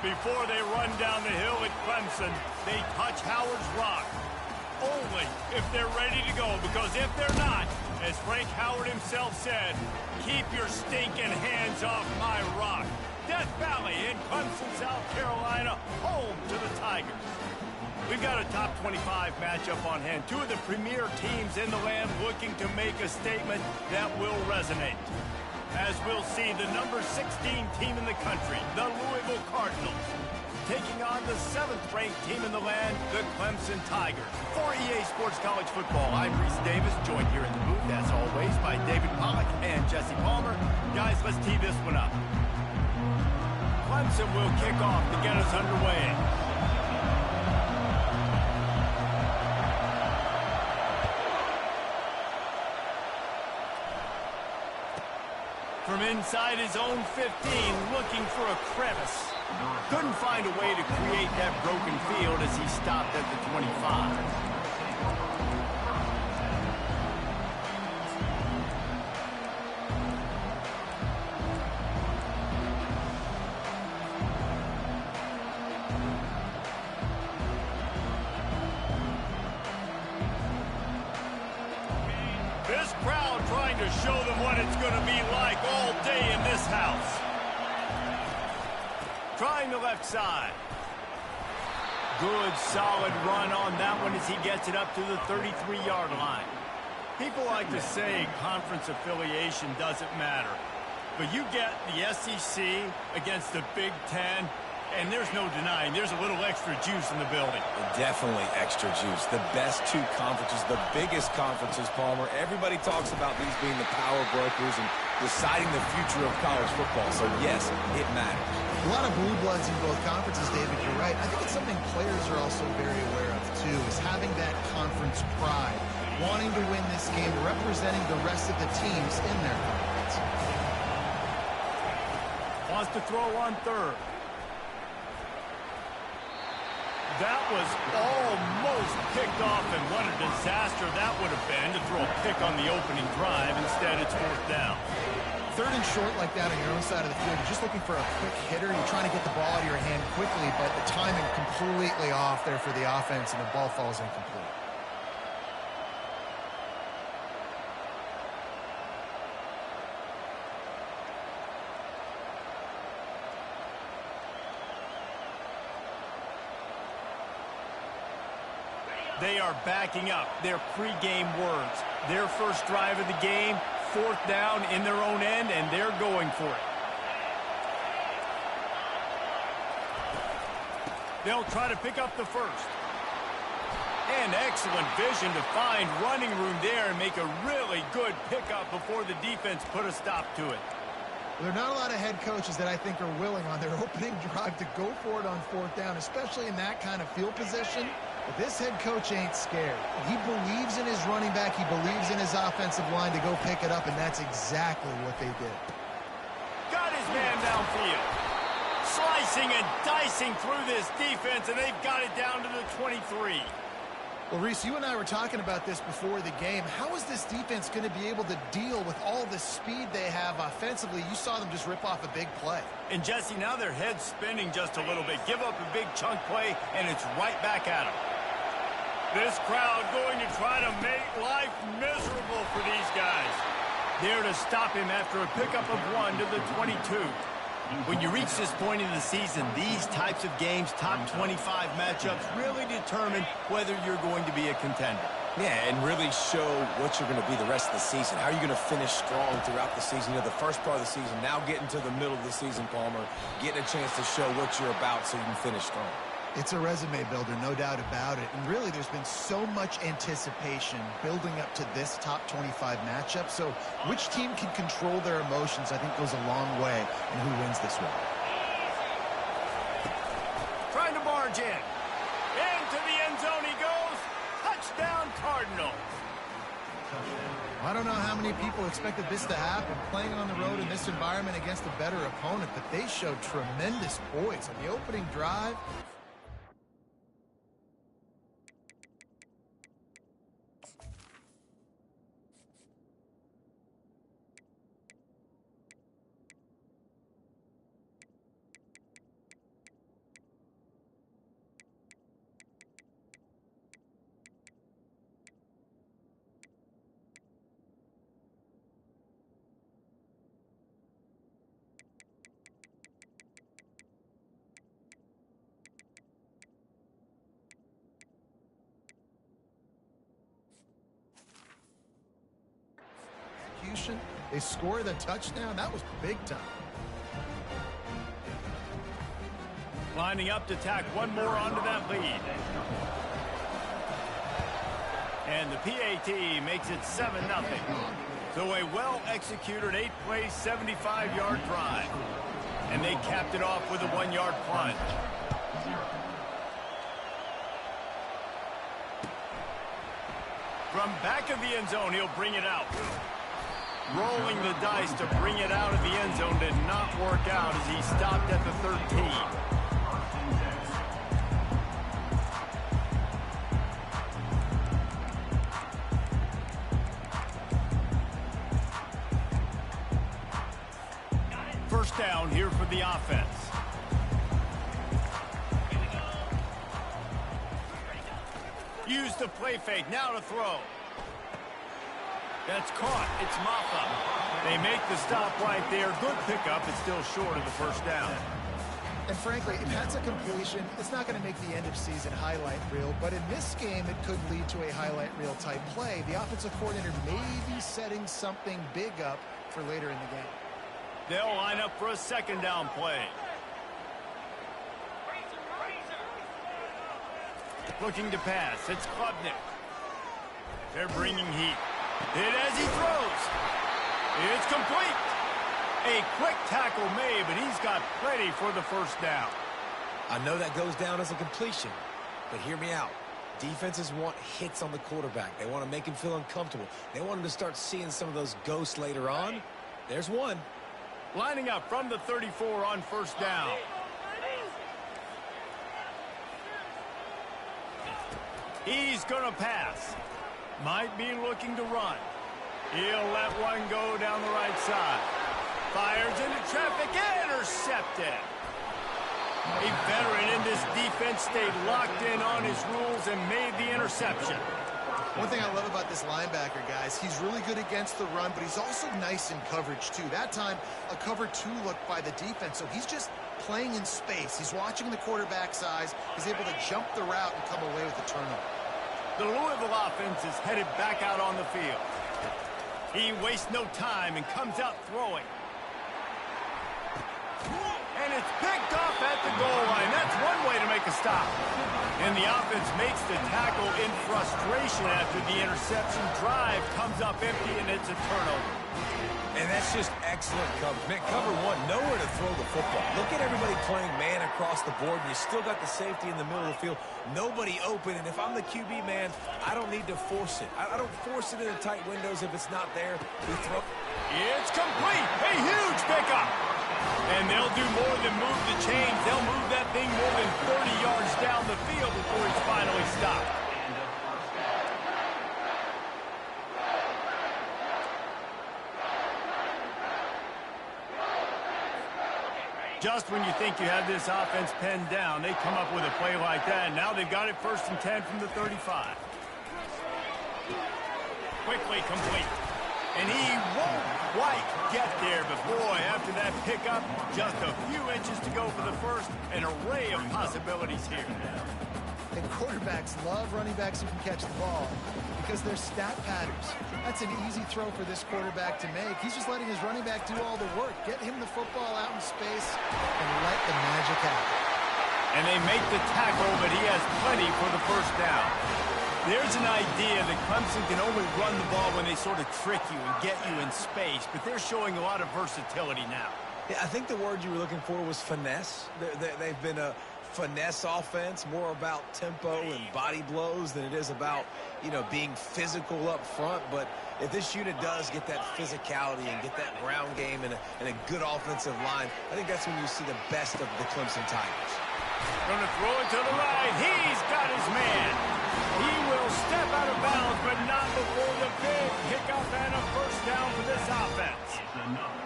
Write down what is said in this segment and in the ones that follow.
Before they run down the hill at Clemson, they touch Howard's rock. Only if they're ready to go, because if they're not, as Frank Howard himself said, keep your stinking hands off my rock. Death Valley in Clemson, South Carolina, home to the Tigers. We've got a top 25 matchup on hand. Two of the premier teams in the land looking to make a statement that will resonate. As we'll see, the number 16 team in the country, the Louisville Cardinals, taking on the 7th-ranked team in the land, the Clemson Tigers. For EA Sports College Football, I'm Reese Davis, joined here in the booth, as always, by David Pollack and Jesse Palmer. Guys, let's tee this one up. Clemson will kick off to get us underway. From inside his own 15, looking for a crevice. Couldn't find a way to create that broken field as he stopped at the 25. This crowd trying to show them what it's going to be like all day in this house. Trying the left side. Good, solid run on that one as he gets it up to the 33-yard line. People like to say conference affiliation doesn't matter. But you get the SEC against the Big Ten, and there's no denying there's a little extra juice in the building. Definitely extra juice. The best two conferences, the biggest conferences, Palmer. Everybody talks about these being the power brokers and deciding the future of college football. So, yes, it matters. A lot of blue bloods in both conferences, David, you're right. I think it's something players are also very aware of, too, is having that conference pride, wanting to win this game, representing the rest of the teams in their conference. Wants to throw on third. That was almost picked off, and what a disaster that would have been to throw a pick on the opening drive. Instead, it's 4th down. 3rd and short like that on your own side of the field, you're just looking for a quick hitter. You're trying to get the ball out of your hand quickly, but the timing completely off there for the offense, and the ball falls incomplete. They are backing up their pregame words. Their first drive of the game, 4th down in their own end, and they're going for it. They'll try to pick up the first. And excellent vision to find running room there and make a really good pickup before the defense put a stop to it. There are not a lot of head coaches that I think are willing on their opening drive to go for it on 4th down, especially in that kind of field position. But this head coach ain't scared. He believes in his running back. He believes in his offensive line to go pick it up, and that's exactly what they did. Got his man downfield. Slicing and dicing through this defense, and they've got it down to the 23. Well, Reese, you and I were talking about this before the game. How is this defense going to be able to deal with all the speed they have offensively? You saw them just rip off a big play. And, Jesse, now their head's spinning just a little bit. Give up a big chunk play, and it's right back at them. This crowd going to try to make life miserable for these guys. There to stop him after a pickup of 1 to the 22. When you reach this point in the season, these types of games, top 25 matchups, really determine whether you're going to be a contender. Yeah, and really show what you're going to be the rest of the season. How are you going to finish strong throughout the season? You know, the first part of the season, now getting to the middle of the season, Palmer, getting a chance to show what you're about so you can finish strong. It's a resume builder, no doubt about it. And really, there's been so much anticipation building up to this top 25 matchup. So which team can control their emotions, I think, goes a long way in who wins this one. Trying to barge in. Into the end zone he goes. Touchdown, Cardinals. I don't know how many people expected this to happen, playing on the road in this environment against a better opponent, but they showed tremendous poise on the opening drive. They score the touchdown. That was big time. Lining up to tack one more onto that lead. And the PAT makes it 7-0. So a well-executed 8-play, 75-yard drive. And they capped it off with a 1-yard plunge. From back of the end zone, he'll bring it out. Rolling the dice to bring it out of the end zone did not work out as he stopped at the 13. First down here for the offense. Use the play fake, now to throw. That's caught. It's Maffa. They make the stop right there. Good pickup. It's still short of the first down. And frankly, if that's a completion, it's not going to make the end of season highlight reel. But in this game, it could lead to a highlight reel type play. The offensive coordinator may be setting something big up for later in the game. They'll line up for a second down play. Looking to pass. It's Klubnik. They're bringing heat. Hit as he throws. It's complete. A quick tackle made, but he's got plenty for the first down. I know that goes down as a completion, but hear me out. Defenses want hits on the quarterback. They want to make him feel uncomfortable. They want him to start seeing some of those ghosts later on. There's one. Lining up from the 34 on first down. He's going to pass. Might be looking to run. He'll let one go down the right side. Fires into traffic. Intercepted. A veteran in this defense stayed locked in on his rules and made the interception. One thing I love about this linebacker, guys, he's really good against the run, but he's also nice in coverage, too. That time, a cover 2 look by the defense, so he's just playing in space. He's watching the quarterback's eyes. He's able to jump the route and come away with a turnover. The Louisville offense is headed back out on the field. He wastes no time and comes out throwing. And it's picked off at the goal line. That's one way to make a stop. And the offense makes the tackle in frustration after the interception. Drive comes up empty, and it's a turnover. And that's just excellent coverage. Man, cover 1, nowhere to throw the football. Look at everybody playing man across the board, and you still got the safety in the middle of the field. Nobody open, and if I'm the QB man, I don't need to force it. I don't force it in the tight windows if it's not there. We throw. It's complete. A huge pickup. And they'll do more than move the chains. They'll move that thing more than 30 yards down the field before he's finally stopped. Just when you think you have this offense pinned down, they come up with a play like that. And now they've got it 1st and 10 from the 35. Quickly complete. And he won't quite get there, but boy, after that pickup, just a few inches to go for the first. An array of possibilities here. And quarterbacks love running backs who can catch the ball because they're stat patterns. That's an easy throw for this quarterback to make. He's just letting his running back do all the work. Get him the football out in space and let the magic happen. And they make the tackle, but he has plenty for the first down. There's an idea that Clemson can only run the ball when they sort of trick you and get you in space, but they're showing a lot of versatility now. Yeah, I think the word you were looking for was finesse. They've been a finesse offense, more about tempo and body blows than it is about, being physical up front. But if this unit does get that physicality and get that ground game and a good offensive line, I think that's when you see the best of the Clemson Tigers. Going to throw it to the right. He's got his man. He will step out of bounds, but not before the big pickup and a first down for this offense.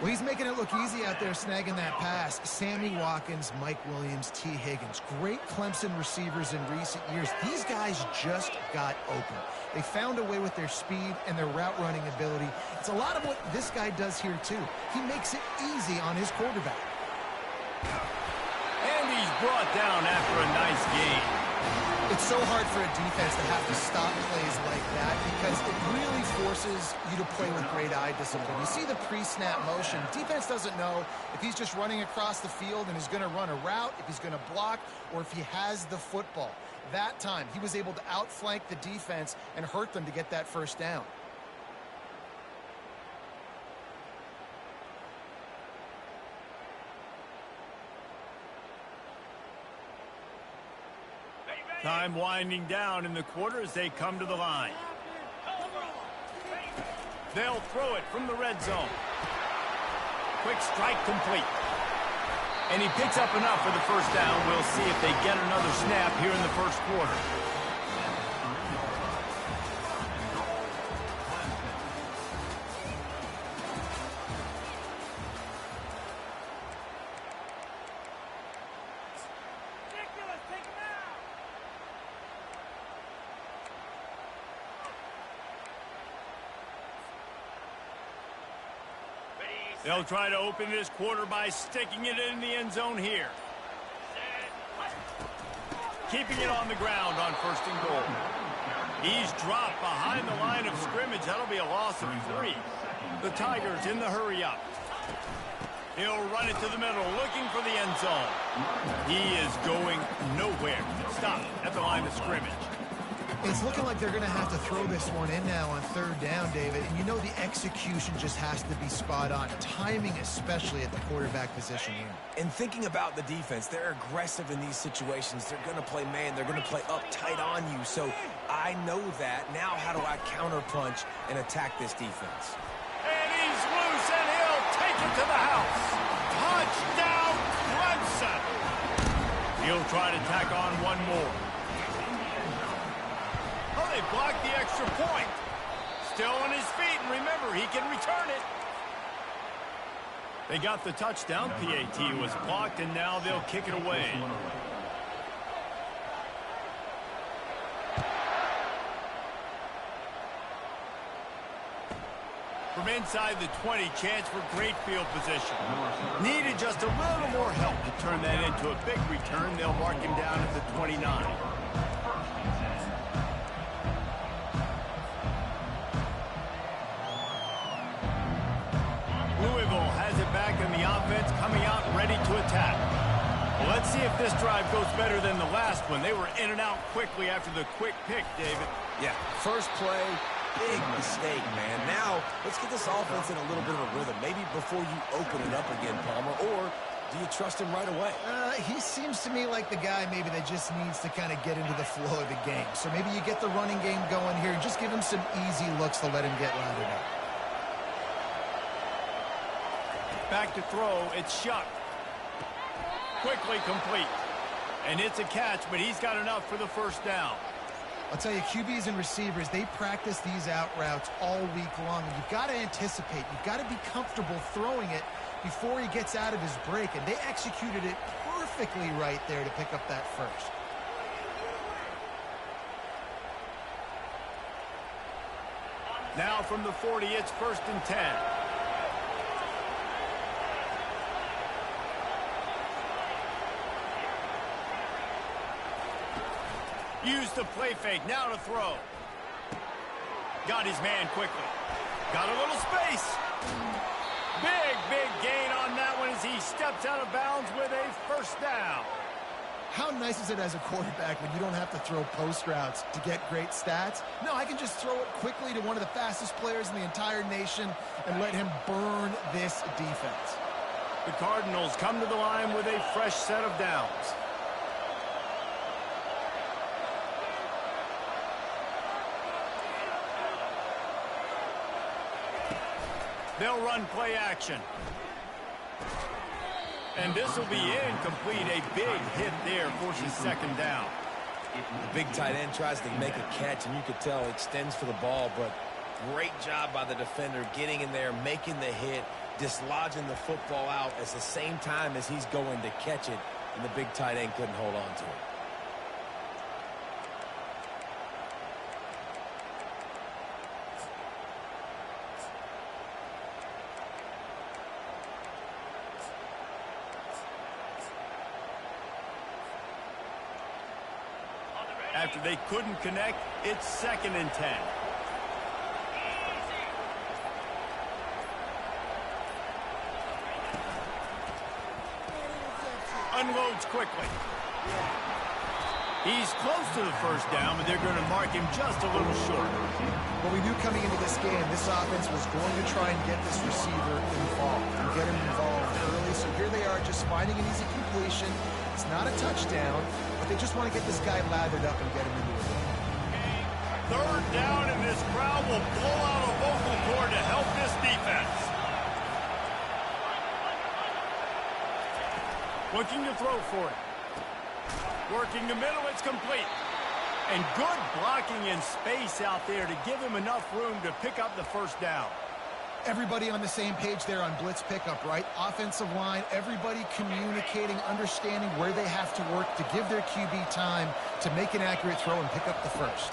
Well, he's making it look easy out there snagging that pass. Sammy Watkins, Mike Williams, T. Higgins. Great Clemson receivers in recent years. These guys just got open. They found a way with their speed and their route running ability. It's a lot of what this guy does here, too. He makes it easy on his quarterback. And he's brought down after a nice game. It's so hard for a defense to have to stop plays like that because it really forces you to play with great eye discipline. You see the pre-snap motion. Defense doesn't know if he's just running across the field and is going to run a route, if he's going to block, or if he has the football. That time, he was able to outflank the defense and hurt them to get that first down. Time winding down in the quarter as they come to the line. They'll throw it from the red zone. Quick strike complete. And he picks up enough for the first down. We'll see if they get another snap here in the first quarter. They'll try to open this quarter by sticking it in the end zone here. Keeping it on the ground on first and goal. He's dropped behind the line of scrimmage. That'll be a loss of 3. The Tigers in the hurry up. He'll run it to the middle, looking for the end zone. He is going nowhere. Stop at the line of scrimmage. It's looking like they're going to have to throw this one in now on third down, David. And the execution just has to be spot on. Timing, especially at the quarterback position here. And thinking about the defense, they're aggressive in these situations. They're going to play man. They're going to play up tight on you. So I know that. Now how do I counterpunch and attack this defense? And he's loose, and he'll take it to the house. Touchdown, Clemson. He'll try to tack on one more. They blocked the extra point. Still on his feet, and remember, he can return it. They got the touchdown. PAT was blocked, and now they'll kick it away. From inside the 20, chance for great field position. Needed just a little more help to turn that into a big return. They'll mark him down at the 29. And the offense coming out ready to attack. Well, let's see if this drive goes better than the last one. They were in and out quickly after the quick pick, David. Yeah, first play, big mistake, man. Now, let's get this offense in a little bit of a rhythm. Maybe before you open it up again, Palmer, or do you trust him right away? He seems to me like the guy maybe that just needs to kind of get into the flow of the game. So maybe you get the running game going here and just give him some easy looks to let him get rounded up. Back to throw, it's Shuck. Quickly complete. And it's a catch, but he's got enough for the first down. I'll tell you, QBs and receivers, they practice these out routes all week long. And you've got to anticipate. You've got to be comfortable throwing it before he gets out of his break. And they executed it perfectly right there to pick up that first. Now from the 40, it's 1st and 10. Use the play fake, now to throw. Got his man quickly. Got a little space. Big gain on that one as he steps out of bounds with a first down. How nice is it as a quarterback when you don't have to throw post routes to get great stats? No, I can just throw it quickly to one of the fastest players in the entire nation and let him burn this defense. The Cardinals come to the line with a fresh set of downs. They'll run play action. And this will be incomplete. A big hit there forces second down. The big tight end tries to make a catch, and you could tell extends for the ball, but great job by the defender getting in there, making the hit, dislodging the football out at the same time as he's going to catch it, and the big tight end couldn't hold on to it. After they couldn't connect, it's 2nd and 10. Unloads quickly. He's close to the first down, but they're going to mark him just a little short. Well, we knew coming into this game, this offense was going to try and get this receiver involved and get him involved early. So here they are just finding an easy completion. It's not a touchdown, but they just want to get this guy lathered up and get him into the game. 3rd down, and this crowd will blow out a vocal cord to help this defense. Looking to throw for it. Working the middle, it's complete. And good blocking in space out there to give him enough room to pick up the first down. Everybody on the same page there on blitz pickup, right? Offensive line, everybody communicating, understanding where they have to work to give their QB time to make an accurate throw and pick up the first.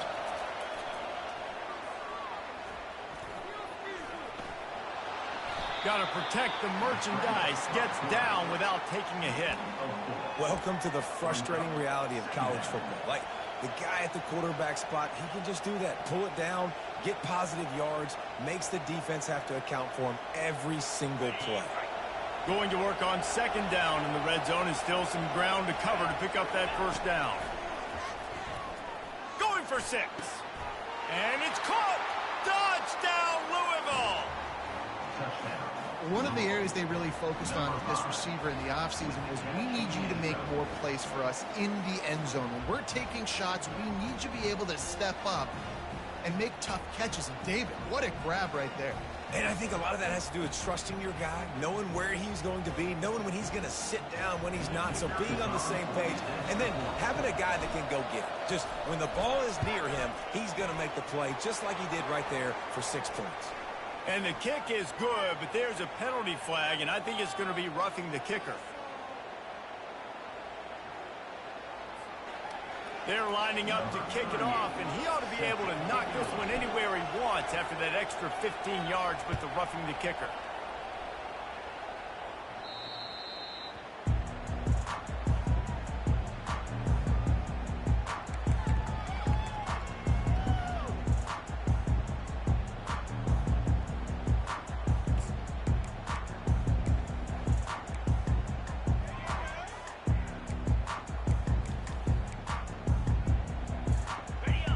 Got to protect the merchandise. Gets down without taking a hit. Welcome to the frustrating reality of college football. Like, the guy at the quarterback spot, he can just do that. Pull it down, get positive yards, makes the defense have to account for him every single play. Going to work on 2nd down in the red zone, and still some ground to cover to pick up that first down. Going for 6. And it's caught. Touchdown, Louisville. One of the areas they really focused on with this receiver in the offseason was we need you to make more plays for us in the end zone. When we're taking shots, we need you to be able to step up and make tough catches. And David, what a grab right there. And I think a lot of that has to do with trusting your guy, knowing where he's going to be, knowing when he's going to sit down, when he's not. So being on the same page, and then having a guy that can go get it. Just when the ball is near him, he's going to make the play just like he did right there for 6 points. And the kick is good, but there's a penalty flag, and I think it's going to be roughing the kicker. They're lining up to kick it off, and he ought to be able to knock this one anywhere he wants after that extra 15 yards with the roughing the kicker.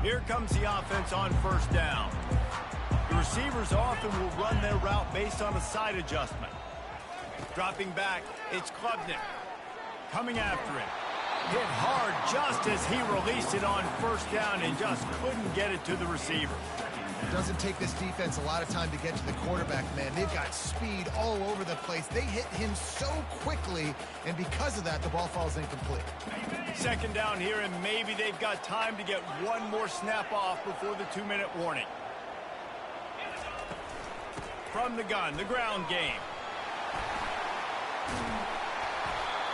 Here comes the offense on 1st down. The receivers often will run their route based on a side adjustment. Dropping back, it's Klubnik. Coming after it. Hit hard just as he released it on 1st down and just couldn't get it to the receiver. It doesn't take this defense a lot of time to get to the quarterback, man. They've got speed all over the place. They hit him so quickly, and because of that, the ball falls incomplete. 2nd down here, and maybe they've got time to get one more snap off before the 2-minute warning. From the gun, the ground game.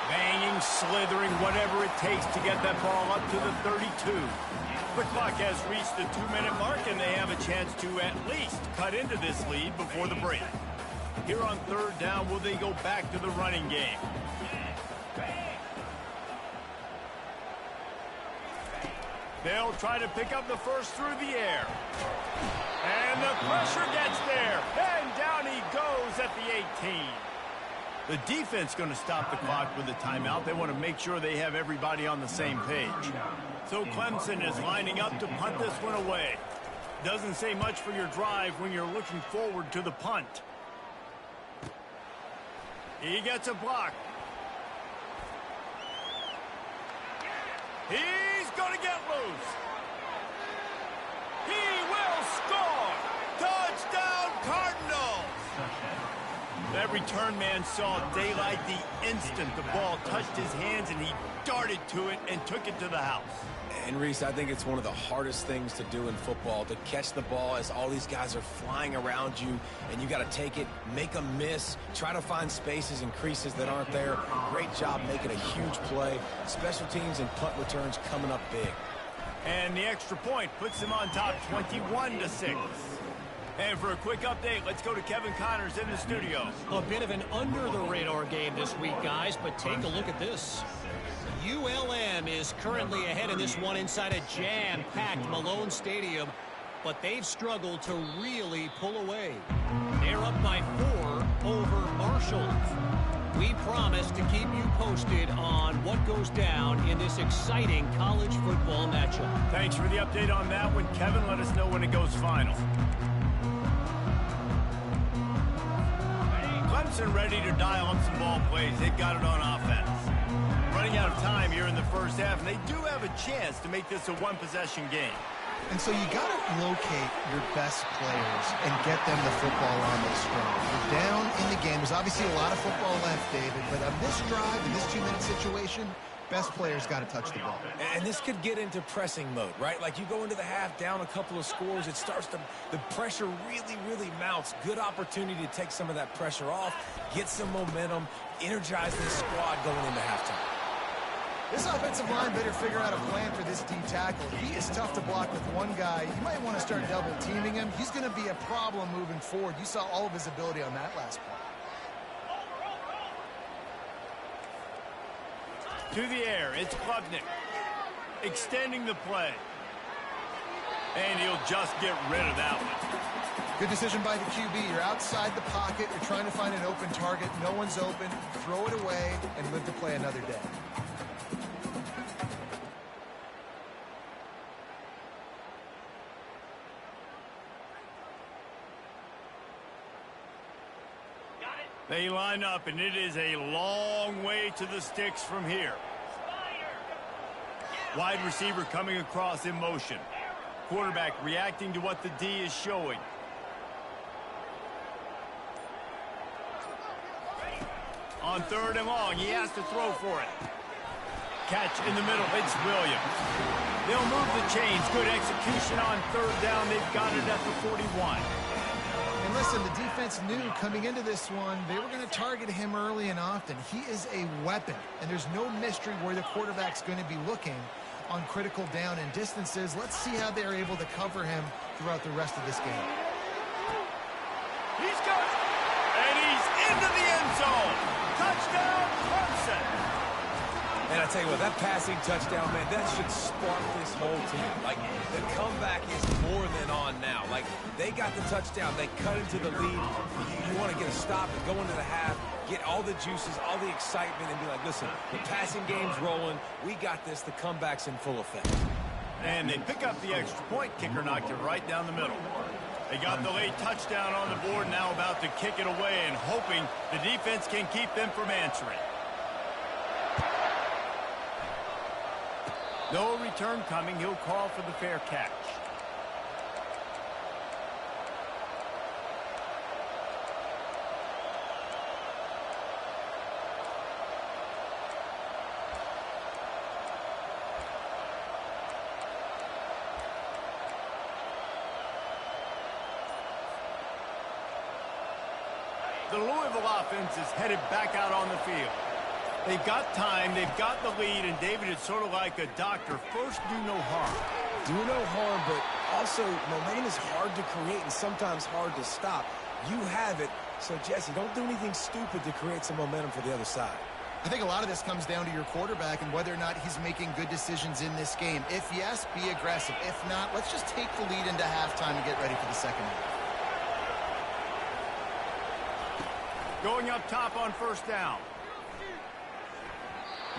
Banging, slithering, whatever it takes to get that ball up to the 32. The clock has reached the 2-minute mark, and they have a chance to at least cut into this lead before the break. Here on 3rd down, will they go back to the running game? They'll try to pick up the first through the air. And the pressure gets there. And down he goes at the 18. The defense going to stop the clock with a timeout. They want to make sure they have everybody on the same page. So Clemson is lining up to punt this one away. Doesn't say much for your drive when you're looking forward to the punt. He gets a block. He's going to get loose. He will score. Touchdown, Cardinals. That return man saw daylight the instant the ball touched his hands, and he darted to it and took it to the house. And, Reese, I think it's one of the hardest things to do in football, to catch the ball as all these guys are flying around you, and you got to take it, make a miss, try to find spaces and creases that aren't there. Great job making a huge play. Special teams and punt returns coming up big. And the extra point puts them on top 21-6. And for a quick update, let's go to Kevin Connors in the studio. A bit of an under-the-radar game this week, guys, but take a look at this. ULM is currently ahead in this one inside a jam-packed Malone Stadium, but they've struggled to really pull away. They're up by 4 over Marshall. We promise to keep you posted on what goes down in this exciting college football matchup. Thanks for the update on that one, Kevin. Let us know when it goes final. Clemson ready to dial up some ball plays. They've got it on offense. Running out of time here in the first half, and they do have a chance to make this a one-possession game. And so you got to locate your best players and get them the football on this drive. You're down in the game. There's obviously a lot of football left, David, but on this drive, in this 2-minute situation, best players got to touch the ball. And this could get into pressing mode, right? Like you go into the half down a couple of scores, it starts to, the pressure really mounts. Good opportunity to take some of that pressure off, get some momentum, energize this squad going into halftime. This offensive line better figure out a plan for this D tackle. He is tough to block with one guy. You might want to start double teaming him. He's going to be a problem moving forward. You saw all of his ability on that last play. To the air, it's Klubnik extending the play. And he'll just get rid of that one. Good decision by the QB. You're outside the pocket. You're trying to find an open target. No one's open. Throw it away and live to play another day. They line up, and it is a long way to the sticks from here. Wide receiver coming across in motion. Quarterback reacting to what the D is showing. On 3rd and long, he has to throw for it. Catch in the middle, it's Williams. They'll move the chains. Good execution on 3rd down. They've got it at the 41. And listen, the defense knew coming into this one, they were going to target him early and often. He is a weapon, and there's no mystery where the quarterback's going to be looking on critical down and distances. Let's see how they're able to cover him throughout the rest of this game. He's got it, and he's into the end zone. Touchdown, Clemson. And I tell you what, that passing touchdown, man, that should spark this whole team. Like, the comeback is more than on now. Like, they got the touchdown. They cut into the lead. You want to get a stop and go into the half, get all the juices, all the excitement, and be like, listen, the passing game's rolling. We got this. The comeback's in full effect. And they pick up the extra point. Kicker knocked it right down the middle. They got the late touchdown on the board, now about to kick it away and hoping the defense can keep them from answering. No return coming. He'll call for the fair catch. The Louisville offense is headed back out on the field. They've got time, they've got the lead, and David, it's sort of like a doctor. First, do no harm. Do no harm, but also momentum is hard to create and sometimes hard to stop. You have it, so Jesse, don't do anything stupid to create some momentum for the other side. I think a lot of this comes down to your quarterback and whether or not he's making good decisions in this game. If yes, be aggressive. If not, let's just take the lead into halftime and get ready for the second half. Going up top on first down.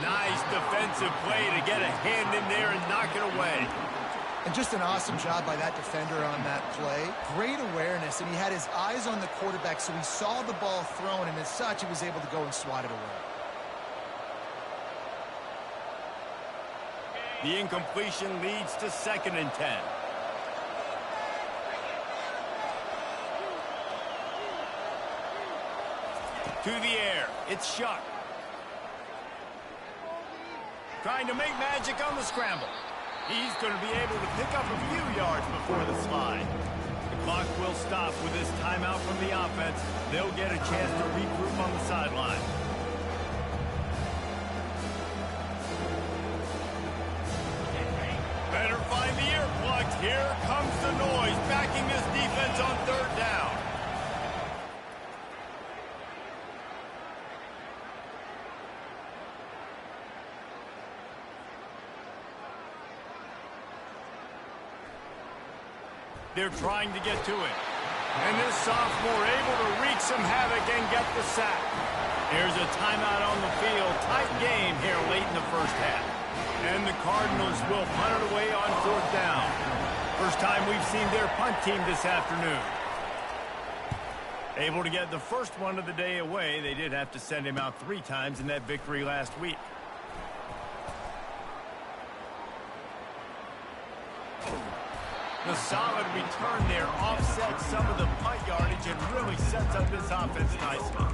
Nice defensive play to get a hand in there and knock it away. And just an awesome job by that defender on that play. Great awareness, and he had his eyes on the quarterback, so he saw the ball thrown, and as such, he was able to go and swat it away. The incompletion leads to 2nd and 10. To the air. It's Shuck. Trying to make magic on the scramble. He's going to be able to pick up a few yards before the slide. The clock will stop with this timeout from the offense. They'll get a chance to regroup on the sideline. Better find the earplugs. Here comes the noise, backing this defense on 3rd down. They're trying to get to it. And this sophomore able to wreak some havoc and get the sack. There's a timeout on the field. Tight game here late in the first half. And the Cardinals will punt it away on 4th down. First time we've seen their punt team this afternoon. Able to get the first one of the day away. They did have to send him out 3 times in that victory last week. The solid return there offsets some of the punt yardage and really sets up this offense nicely.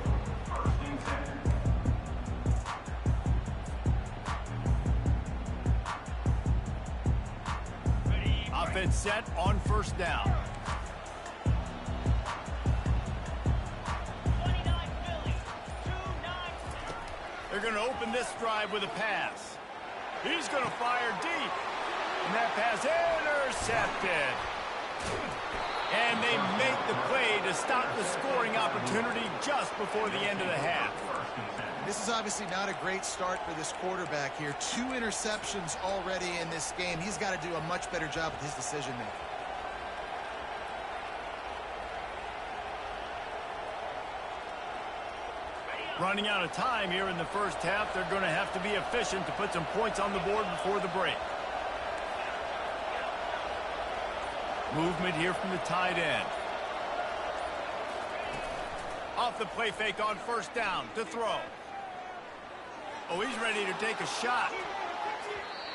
Offense set on first down. They're going to open this drive with a pass. He's going to fire deep. And that pass intercepted. And they make the play to stop the scoring opportunity just before the end of the half. This is obviously not a great start for this quarterback here. 2 interceptions already in this game. He's got to do a much better job with his decision-making. Running out of time here in the first half. They're going to have to be efficient to put some points on the board before the break. Movement here from the tight end. Off the play fake on first down to throw. Oh, he's ready to take a shot.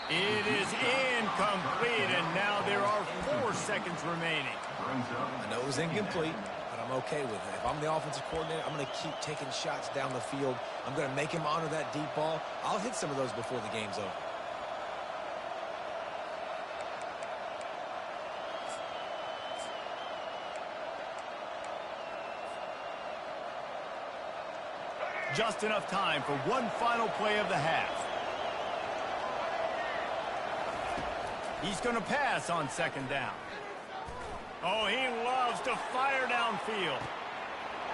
It is incomplete, and now there are 4 seconds remaining. I know it was incomplete, but I'm okay with it. If I'm the offensive coordinator, I'm going to keep taking shots down the field. I'm going to make him honor that deep ball. I'll hit some of those before the game's over. Just enough time for one final play of the half. He's going to pass on 2nd down. Oh, he loves to fire downfield.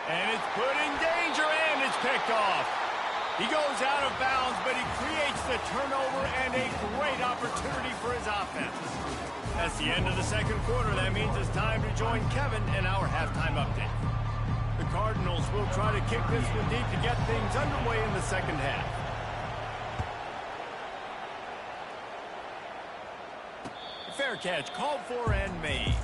And it's put in danger, and it's picked off. He goes out of bounds, but he creates the turnover and a great opportunity for his offense. That's the end of the 2nd quarter. That means it's time to join Kevin in our halftime update. The Cardinals will try to kick this one deep to get things underway in the 2nd half. Fair catch called for and made.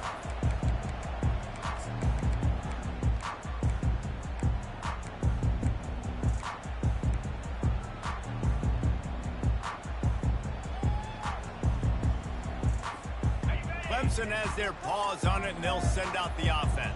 Clemson has their paws on it, and they'll send out the offense.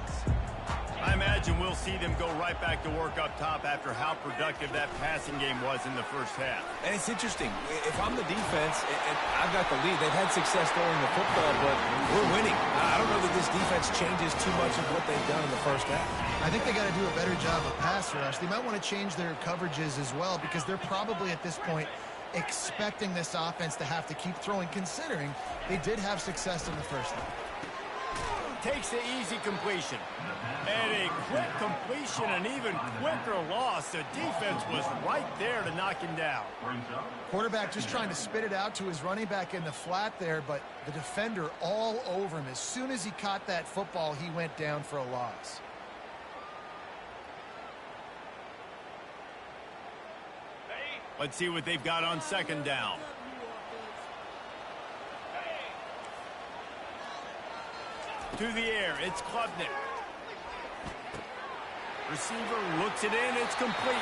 I imagine we'll see them go right back to work up top after how productive that passing game was in the first half. And it's interesting. If I'm the defense and I've got the lead, they've had success throwing the football, but we're winning. I don't know that this defense changes too much of what they've done in the first half. I think they got to do a better job of pass rush. They might want to change their coverages as well, because they're probably at this point expecting this offense to have to keep throwing, considering they did have success in the first half. Takes the easy completion. And a quick completion, an even quicker loss. The defense was right there to knock him down. Quarterback just trying to spit it out to his running back in the flat there, but the defender all over him. As soon as he caught that football, he went down for a loss. Let's see what they've got on second down. To the air, it's Klubnik. Receiver looks it in, it's complete.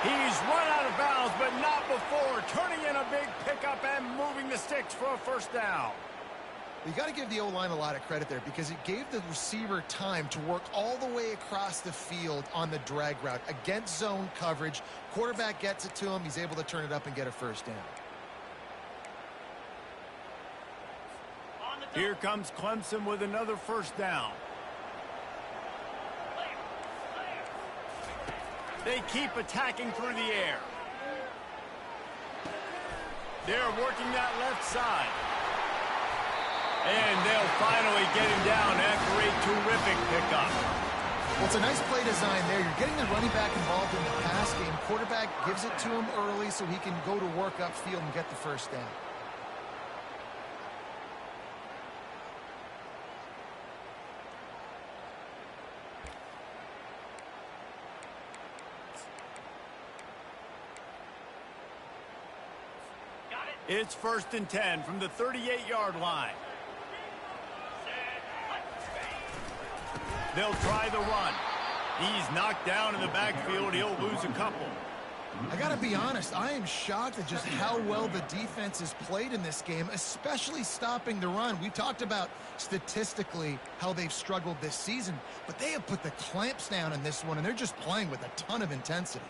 He's run out of bounds, but not before turning in a big pickup and moving the sticks for a first down. You got to give the O-line a lot of credit there because it gave the receiver time to work all the way across the field on the drag route against zone coverage. Quarterback gets it to him. He's able to turn it up and get a first down. Here comes Clemson with another first down. They keep attacking through the air. They're working that left side. And they'll finally get him down after a terrific pickup. Well, it's a nice play design there. You're getting the running back involved in the pass game. Quarterback gives it to him early so he can go to work upfield and get the first down. It's 1st and 10 from the 38-yard line. They'll try the run. He's knocked down in the backfield. He'll lose a couple. I got to be honest, I am shocked at just how well the defense has played in this game, especially stopping the run. We talked about statistically how they've struggled this season, but they have put the clamps down in this one, and they're just playing with a ton of intensity.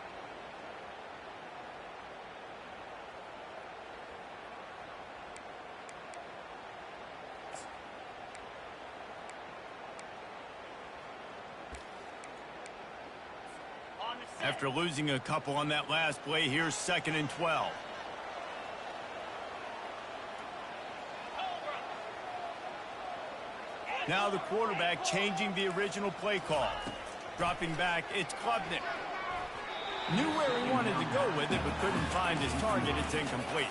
After losing a couple on that last play, here's 2nd and 12. Now the quarterback changing the original play call. Dropping back, it's Klubnik. Knew where he wanted to go with it, but couldn't find his target. It's incomplete.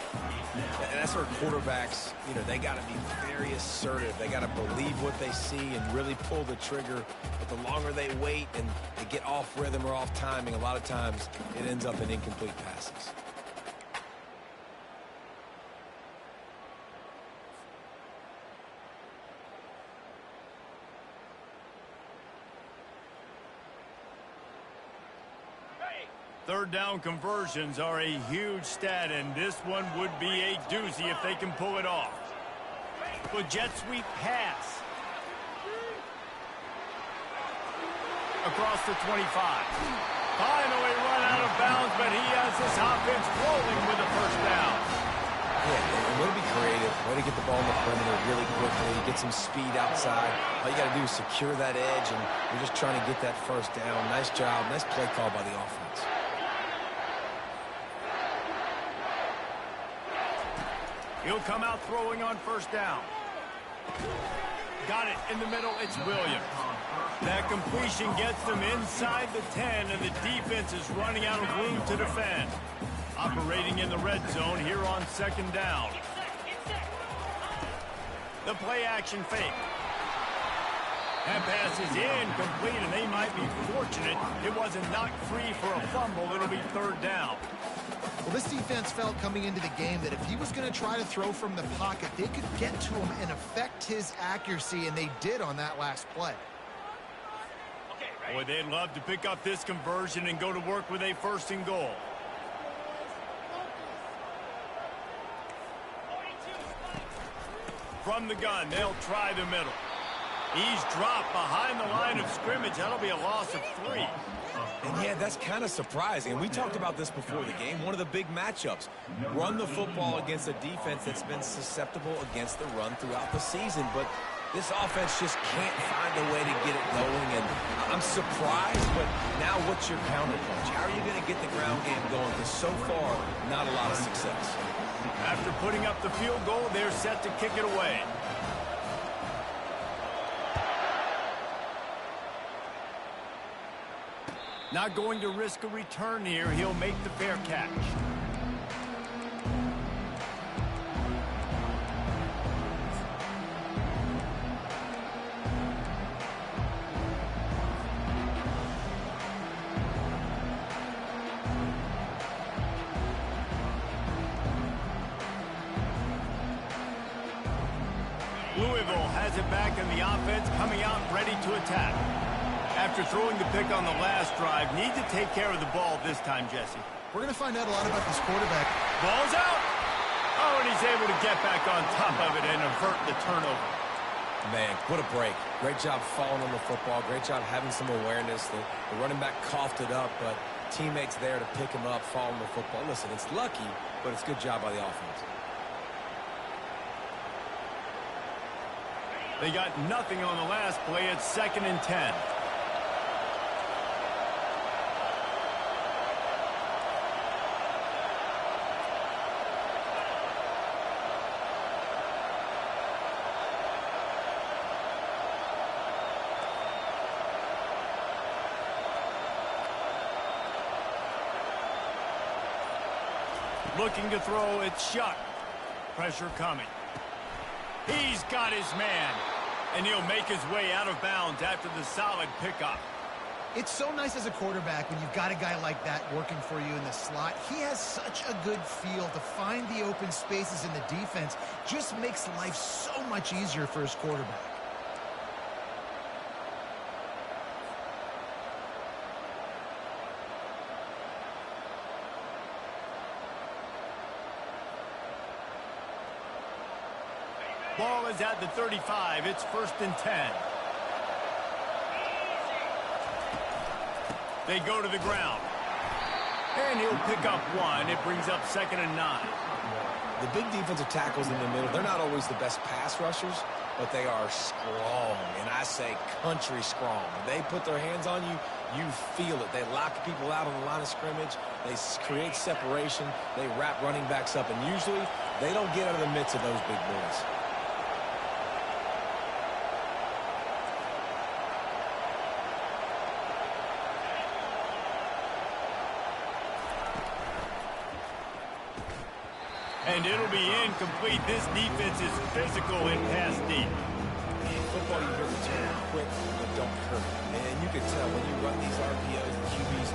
And that's where quarterbacks, they got to be very assertive. They got to believe what they see and really pull the trigger. But the longer they wait and they get off rhythm or off timing, a lot of times it ends up in incomplete passes. Third down conversions are a huge stat, and this one would be a doozy if they can pull it off. The jet sweep pass. Across the 25. Finally run out of bounds, but he has this offense rolling with a first down. Yeah, way to be creative, way to get the ball in the perimeter really quickly, get some speed outside. All you got to do is secure that edge, and you're just trying to get that first down. Nice job, nice play call by the offense. He'll come out throwing on first down. Got it in the middle. It's Williams. That completion gets them inside the 10, and the defense is running out of room to defend. Operating in the red zone here on 2nd down. The play action fake. That pass is incomplete, and they might be fortunate it wasn't knocked free for a fumble. It'll be 3rd down. Well, this defense felt coming into the game that if he was going to try to throw from the pocket, they could get to him and affect his accuracy, and they did on that last play. Boy, they'd love to pick up this conversion and go to work with a 1st and goal. From the gun, they'll try the middle. He's dropped behind the line of scrimmage. That'll be a loss of 3. And yeah, that's kind of surprising. And we talked about this before the game. One of the big matchups. Run the football against a defense that's been susceptible against the run throughout the season. But this offense just can't find a way to get it going. And I'm surprised, but now what's your counterpunch? How are you going to get the ground game going? Because so far, not a lot of success. After putting up the field goal, they're set to kick it away. Not going to risk a return here. He'll make the fair catch. Louisville has it back in the offense, coming out ready to attack. After throwing the pick on the last drive, need to take care of the ball this time, Jesse. We're going to find out a lot about this quarterback. Ball's out. Oh, and he's able to get back on top of it and avert the turnover. Man, what a break. Great job falling on the football. Great job having some awareness. The running back coughed it up, but teammates there to pick him up, fall on the football. Listen, it's lucky, but it's a good job by the offense. They got nothing on the last play. It's 2nd and 10. Looking to throw, it's shut. Pressure coming. He's got his man, and he'll make his way out of bounds after the solid pickup. It's so nice as a quarterback when you've got a guy like that working for you in the slot. He has such a good feel to find the open spaces in the defense. Just makes life so much easier for his quarterback. Ball is at the 35. It's 1st and 10. They go to the ground. And he'll pick up one. It brings up 2nd and 9. The big defensive tackles in the middle, they're not always the best pass rushers, but they are strong, and I say country strong. When they put their hands on you, you feel it. They lock people out on the line of scrimmage. They create separation. They wrap running backs up, and usually they don't get out of the midst of those big boys. And it'll be incomplete. This defense is physical and pass deep. In football, you hear the term quick, but don't hurt. And you can tell when you run these RPOs, the QBs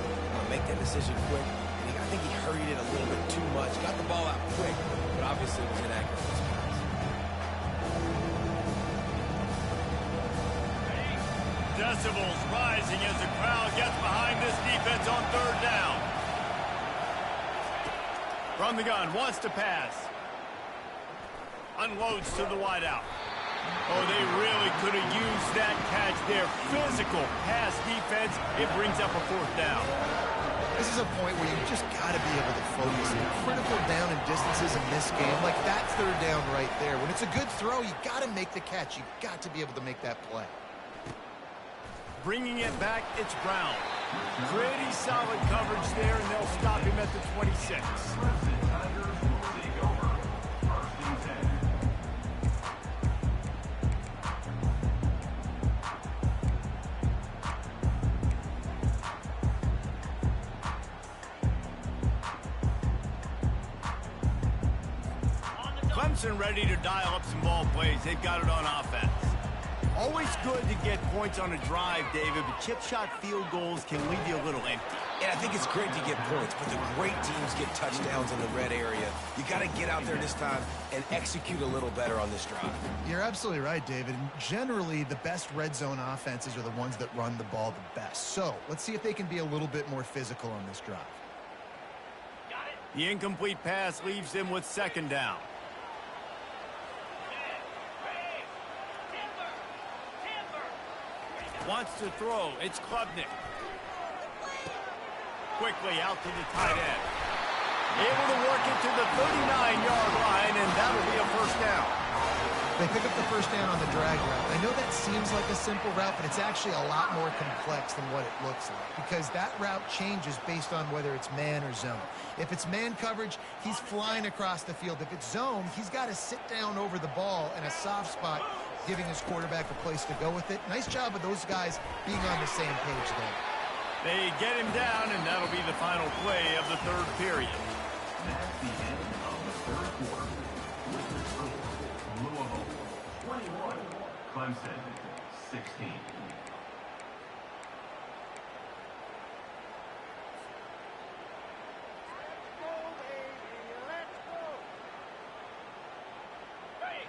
make that decision quick. And I think he hurried it a little bit too much. Got the ball out quick, but obviously it was inaccurate this pass. Decibels rising as the crowd gets behind this defense on 3rd down. From the gun, wants to pass. Unloads to the wideout. Oh, they really could have used that catch there. Physical pass defense. It brings up a 4th down. This is a point where you just got to be able to focus. Critical down and distances in this game, like that 3rd down right there. When it's a good throw, you got to make the catch. You got to be able to make that play. Bringing it back, it's Brown. Pretty solid coverage there, and they'll stop him at the 26. Clemson ready to dial up some ball plays. They've got it on offense. Always good to get points on a drive, David, but chip shot field goals can leave you a little empty. And I think it's great to get points, but the great teams get touchdowns in the red area. You got to get out there this time and execute a little better on this drive. You're absolutely right, David. And generally, the best red zone offenses are the ones that run the ball the best. So let's see if they can be a little bit more physical on this drive. The incomplete pass leaves them with 2nd down. Wants to throw. It's Klubnik. Quickly out to the tight end. Able to work it to the 39-yard line, and that'll be a 1st down. They pick up the 1st down on the drag route. I know that seems like a simple route, but it's actually a lot more complex than what it looks like because that route changes based on whether it's man or zone. If it's man coverage, he's flying across the field. If it's zone, he's got to sit down over the ball in a soft spot, giving his quarterback a place to go with it. Nice job of those guys being on the same page there. They get him down, and that'll be the final play of the 3rd period. That's the end of the 3rd quarter. Louisville 21, Clemson 16.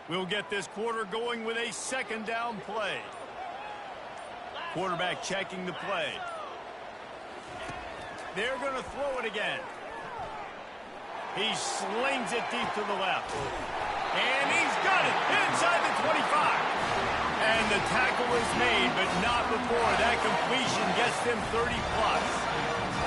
We'll get this quarter going with a second down play. Quarterback checking the play. They're going to throw it again. He slings it deep to the left. And he's got it inside the 25. And the tackle is made, but not before. That completion gets them 30+.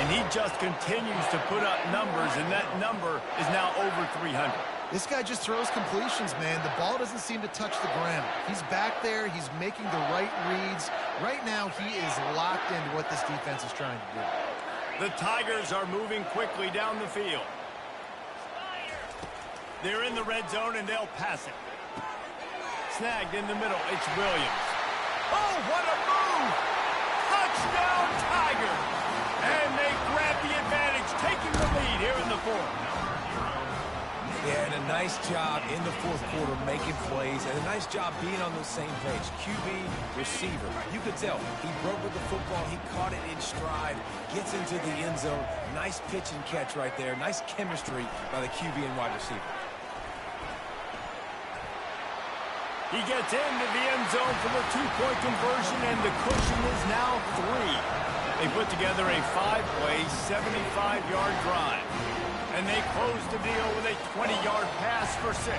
And he just continues to put up numbers, and that number is now over 300. This guy just throws completions, man. The ball doesn't seem to touch the ground. He's back there. He's making the right reads. Right now, he is locked into what this defense is trying to do. The Tigers are moving quickly down the field. They're in the red zone, and they'll pass it. Snagged in the middle. It's Williams. Oh, what a move! Touchdown, Tigers! And they grab the advantage, taking the lead here in the fourth. Yeah, and a nice job in the fourth quarter making plays, and a nice job being on the same page. QB, receiver. You could tell he broke with the football. He caught it in stride, gets into the end zone. Nice pitch and catch right there. Nice chemistry by the QB and wide receiver. He gets into the end zone for the two-point conversion, and the cushion is now 3. They put together a 5-play, 75-yard drive. And they close the deal with a 20-yard pass for 6.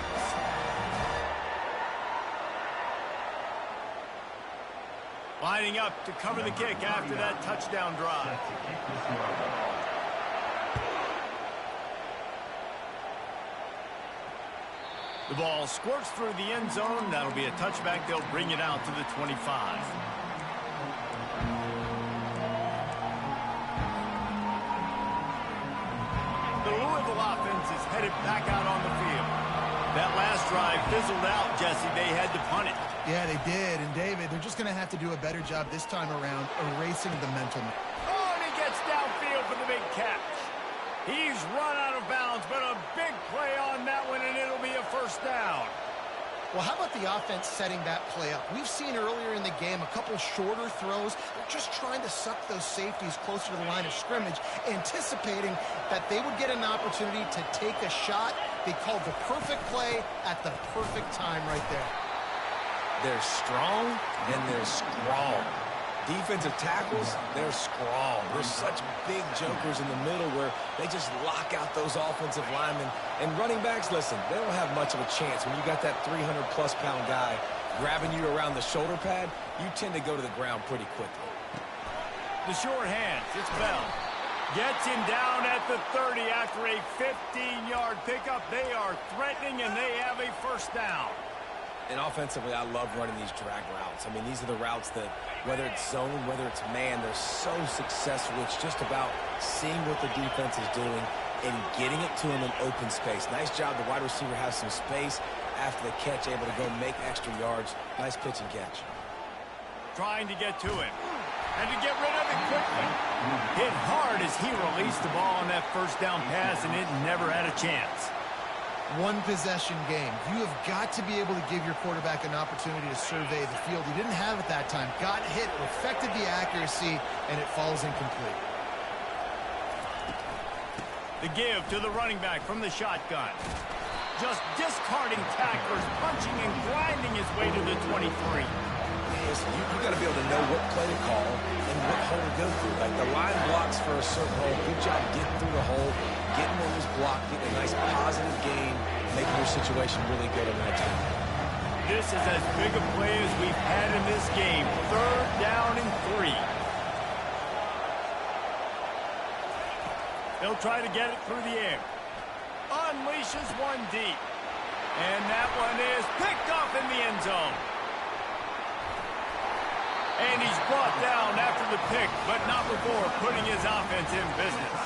Lining up to cover the kick after that touchdown drive. The ball squirts through the end zone. That'll be a touchback. They'll bring it out to the 25. The Louisville offense is headed back out on the field. That last drive fizzled out, Jesse. They had to punt it. Yeah, they did. And, David, they're just going to have to do a better job this time around erasing the mental. Oh, and he gets downfield for the big catch. He's run out of bounds, but a big play on that one, and it'll be a first down. Well, how about the offense setting that play up? We've seen earlier in the game a couple shorter throws. They're just trying to suck those safeties closer to the line of scrimmage, anticipating that they would get an opportunity to take a shot. They called the perfect play at the perfect time right there. They're strong, and they're strong. Defensive tackles, they're strong. They're such big jokers in the middle where they just lock out those offensive linemen. And running backs, listen, they don't have much of a chance. When you got that 300-plus pound guy grabbing you around the shoulder pad, you tend to go to the ground pretty quickly. The short hands, it's Bell. Gets him down at the 30 after a 15-yard pickup. They are threatening, and they have a first down. And offensively, I love running these drag routes. I mean, these are the routes that, whether it's zone, whether it's man, they're so successful. It's just about seeing what the defense is doing and getting it to him in open space. Nice job. The wide receiver has some space after the catch, able to go make extra yards. Nice pitch and catch. Trying to get to him. And to get rid of it quickly. Hit hard as he released the ball on that first down pass, and it never had a chance. One possession game. You have got to be able to give your quarterback an opportunity to survey the field. He didn't have it that time. Got hit, affected the accuracy, and it falls incomplete. The give to the running back from the shotgun. Just discarding tacklers, punching and grinding his way to the 23. Listen, you got to be able to know what play to call and what hole to go through. Like the line blocks for a certain hole. Good job getting through the hole, getting what was blocked, getting a nice positive gain, making your situation really good on that time. This is as big a play as we've had in this game. 3rd down and 3. They'll try to get it through the air. Unleashes one deep. And that one is picked off in the end zone. And he's brought down after the pick, but not before putting his offense in business.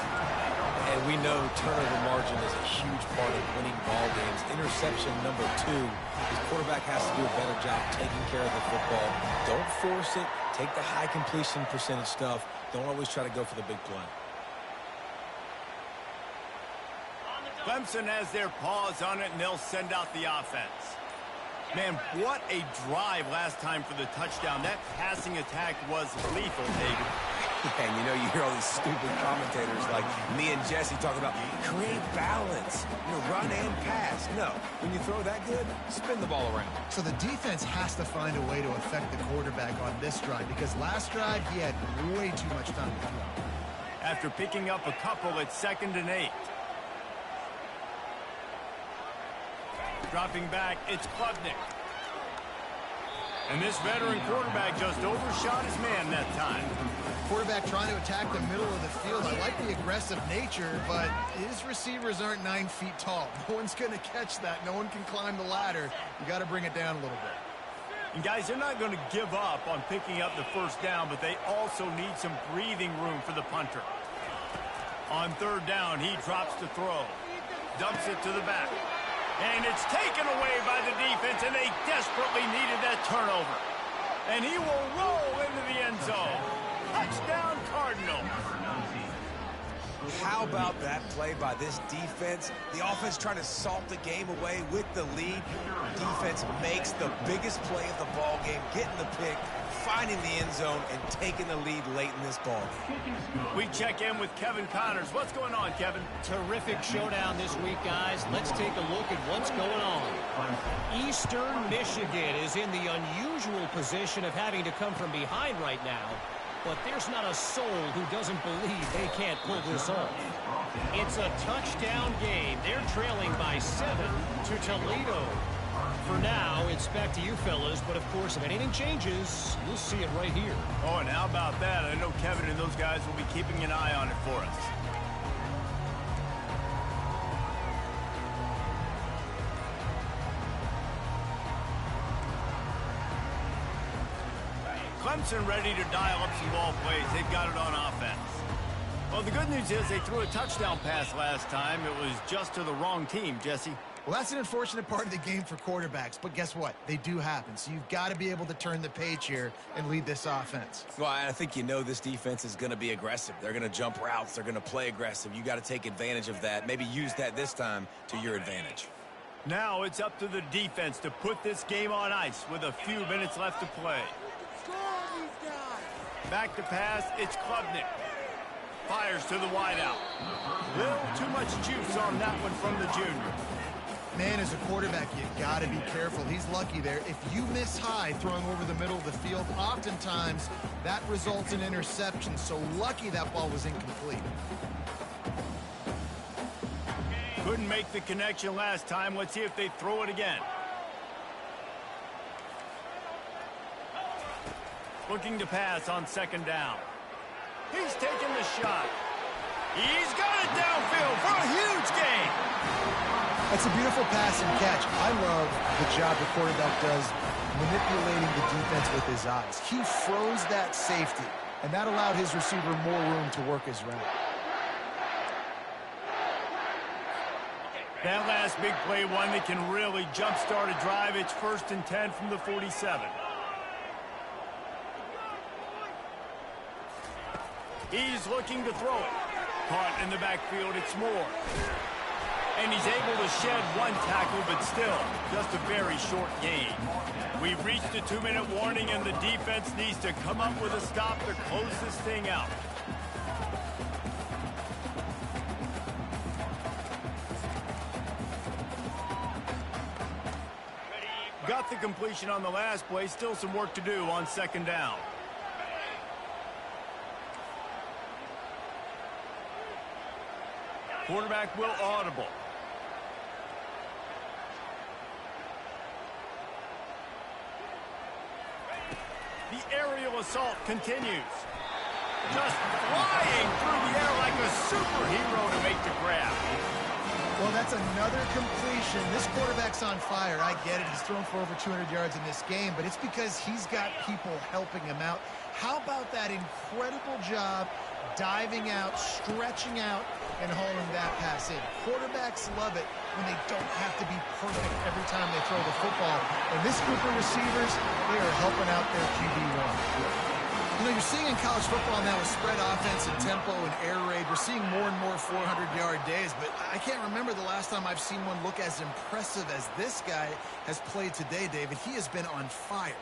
And we know turnover margin is a huge part of winning ball games. Interception number 2. His quarterback has to do a better job taking care of the football. Don't force it. Take the high completion percentage stuff. Don't always try to go for the big play. Clemson has their paws on it, and they'll send out the offense. Man, what a drive last time for the touchdown. That passing attack was lethal, David. And you know, you hear all these stupid commentators like me and Jesse talking about create balance, run and pass. No, when you throw that good, spin the ball around. So the defense has to find a way to affect the quarterback on this drive because last drive he had way too much time to throw. After picking up a couple, it's 2nd and 8. Dropping back, it's Klubnik. And this veteran quarterback just overshot his man that time. Quarterback trying to attack the middle of the field. I like the aggressive nature, but his receivers aren't 9 feet tall. No one's going to catch that. No one can climb the ladder. You got to bring it down a little bit. And guys, they're not going to give up on picking up the first down, but they also need some breathing room for the punter. On 3rd down, he drops to throw. Dumps it to the back. And it's taken away by the defense, and they desperately needed that turnover. And he will roll into the end zone. Touchdown, Cardinals. How about that play by this defense? The offense trying to salt the game away with the lead. Defense makes the biggest play of the ball game, getting the pick, finding the end zone, and taking the lead late in this ball game. We check in with Kevin Connors. What's going on, Kevin? Terrific showdown this week, guys. Let's take a look at what's going on. Eastern Michigan is in the unusual position of having to come from behind right now. But there's not a soul who doesn't believe they can't pull this off. It's a touchdown game. They're trailing by 7 to Toledo. For now, it's back to you fellas, but of course, if anything changes, you'll see it right here. Oh, and how about that? I know Kevin and those guys will be keeping an eye on it for us. Clemson ready to dial up some ball plays. They've got it on offense. Well, the good news is they threw a touchdown pass last time. It was just to the wrong team, Jesse. Well, that's an unfortunate part of the game for quarterbacks, but guess what? They do happen. So you've got to be able to turn the page here and lead this offense. Well, I think this defense is going to be aggressive. They're going to jump routes. They're going to play aggressive. You got to take advantage of that. Maybe use that this time to your advantage. Now it's up to the defense to put this game on ice with a few minutes left to play. Back to pass, it's Klubnik. Fires to the wideout. Little too much juice on that one from the junior. Man, as a quarterback, you got to be careful. He's lucky there. If you miss high throwing over the middle of the field, oftentimes that results in interception. So lucky that ball was incomplete. Couldn't make the connection last time. Let's see if they throw it again. Looking to pass on 2nd down. He's taking the shot. He's got it downfield for a huge gain. That's a beautiful pass and catch. I love the job the quarterback does manipulating the defense with his eyes. He froze that safety, and that allowed his receiver more room to work his route. That last big play, one that can really jumpstart a drive. It's 1st and 10 from the 47. He's looking to throw it. Caught in the backfield, it's Moore. And he's able to shed one tackle, but still, just a very short gain. We've reached a 2-minute warning, and the defense needs to come up with a stop to close this thing out. Got the completion on the last play. Still some work to do on 2nd down. Quarterback will audible. The aerial assault continues. Just flying through the air like a superhero to make the grab. Well, that's another completion. This quarterback's on fire. I get it. He's thrown for over 200 yards in this game, but it's because he's got people helping him out. How about that incredible job diving out, stretching out, and hauling that pass in? Quarterbacks love it when they don't have to be perfect every time they throw the football. And this group of receivers, they are helping out their QB1. You know, you're seeing in college football now with spread offense and tempo and air raid, we're seeing more and more 400-yard days, but I can't remember the last time I've seen one look as impressive as this guy has played today, David. He has been on fire.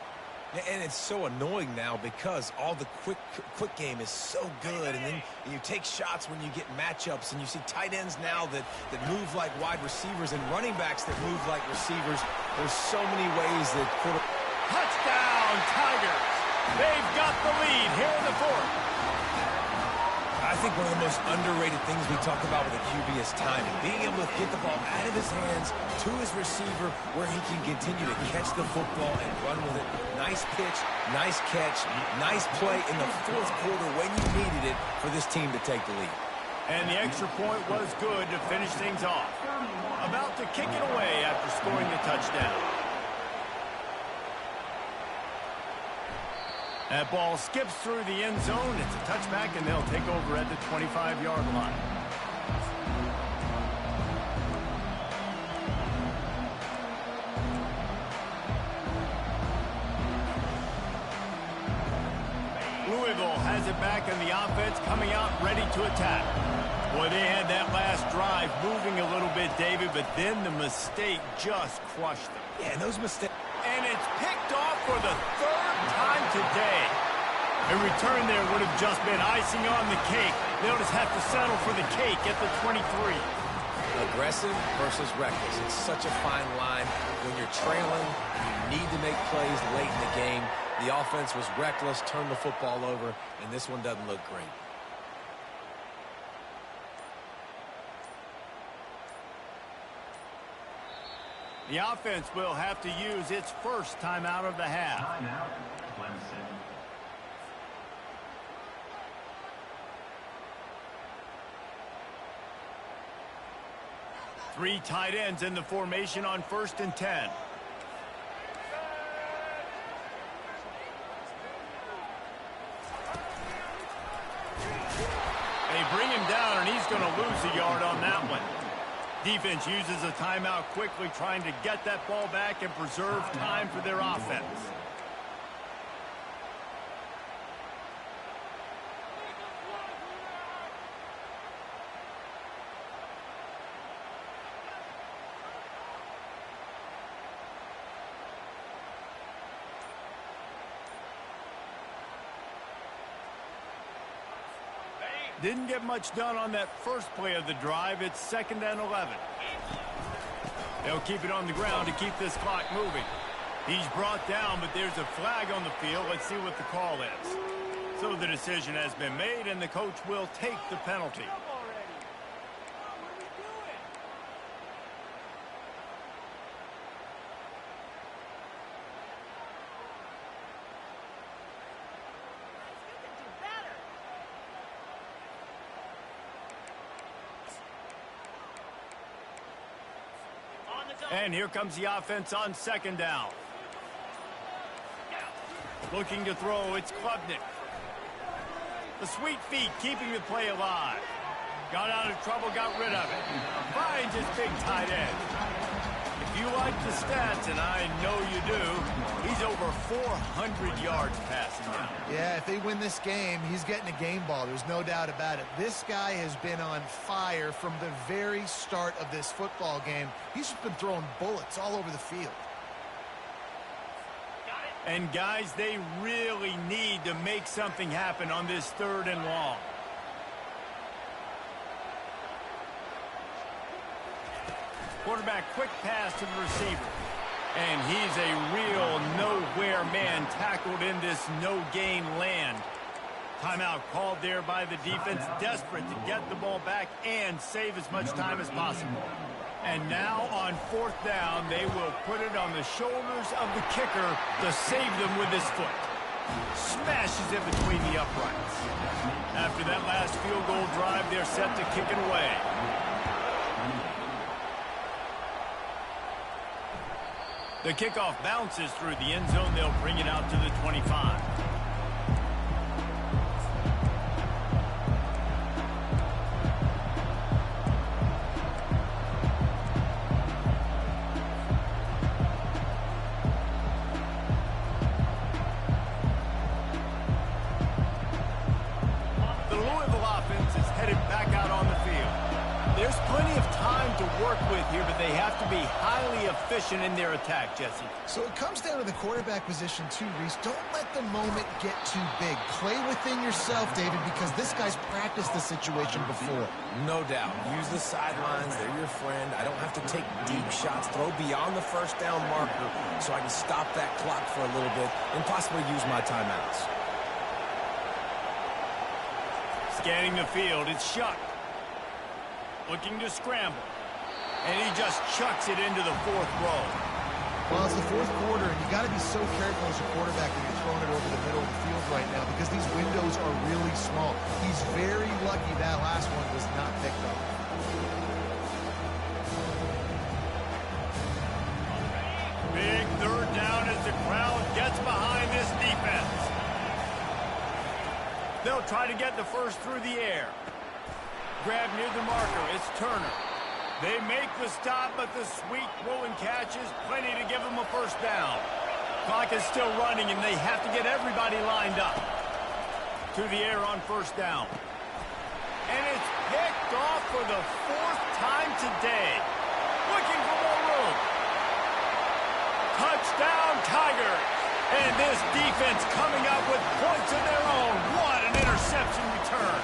And it's so annoying now because all the quick game is so good, and then you take shots when you get matchups, and you see tight ends now that move like wide receivers and running backs that move like receivers. There's so many ways that Touchdown, Tigers! They've got the lead here in the fourth. I think one of the most underrated things we talk about with a QB is timing. Being able to get the ball out of his hands to his receiver where he can continue to catch the football and run with it. Nice pitch, nice catch, nice play in the fourth quarter when you needed it for this team to take the lead. And the extra point was good to finish things off. About to kick it away after scoring the touchdown. That ball skips through the end zone. It's a touchback, and they'll take over at the 25-yard line. Louisville has it back in the offense, coming out ready to attack. Boy, they had that last drive moving a little bit, David, but then the mistake just crushed them. Yeah, and those mistakes. And it's picked off for the third time today. A return there would have just been icing on the cake. They'll just have to settle for the cake at the 23. Aggressive versus reckless. It's such a fine line. When you're trailing, you need to make plays late in the game. The offense was reckless, turned the football over, and this one doesn't look great. The offense will have to use its first timeout of the half. Timeout, Clemson. Three tight ends in the formation on 1st and 10. They bring him down, and he's going to lose a yard on that one. Defense uses a timeout quickly, trying to get that ball back and preserve time for their offense. Didn't get much done on that first play of the drive. It's 2nd and 11. They'll keep it on the ground to keep this clock moving. He's brought down, but there's a flag on the field. Let's see what the call is. So the decision has been made, and the coach will take the penalty. And here comes the offense on 2nd down. Looking to throw, it's Klubnik. The sweet feet keeping the play alive. Got out of trouble, got rid of it. Finds his big tight end. If you like the stats, and I know you do, he's over 400 yards passing now. Yeah, if they win this game, he's getting a game ball. There's no doubt about it. This guy has been on fire from the very start of this football game. He's just been throwing bullets all over the field. And, guys, they really need to make something happen on this 3rd and long. Quarterback, quick pass to the receiver. And he's a real nowhere man tackled in this no-gain land. Timeout called there by the defense, desperate to get the ball back and save as much time as possible. And now on 4th down, they will put it on the shoulders of the kicker to save them with his foot. Smashes it between the uprights. After that last field goal drive, they're set to kick it away. The kickoff bounces through the end zone. They'll bring it out to the 25. The Louisville offense is headed back out on the field. There's plenty of time to work with here, but they they have to be highly efficient in their attack, Jesse. So it comes down to the quarterback position too, Reese. Don't let the moment get too big. Play within yourself, David, because this guy's practiced the situation before. No doubt. Use the sidelines. They're your friend. I don't have to take deep shots. Throw beyond the first down marker so I can stop that clock for a little bit and possibly use my timeouts. Scanning the field, it's Shuck. Looking to scramble. And he just chucks it into the fourth row. Well, it's the fourth quarter, and you got to be so careful as a quarterback when you're throwing it over the middle of the field right now because these windows are really small. He's very lucky that last one was not picked up. Big third down as the crowd gets behind this defense. They'll try to get the first through the air. Grab near the marker. It's Turner. They make the stop, but the sweet throwing catch is plenty to give them a first down. Clock is still running, and they have to get everybody lined up. To the air on first down. And it's picked off for the fourth time today. Looking for more room. Touchdown, Tigers. And this defense coming up with points of their own. What an interception return.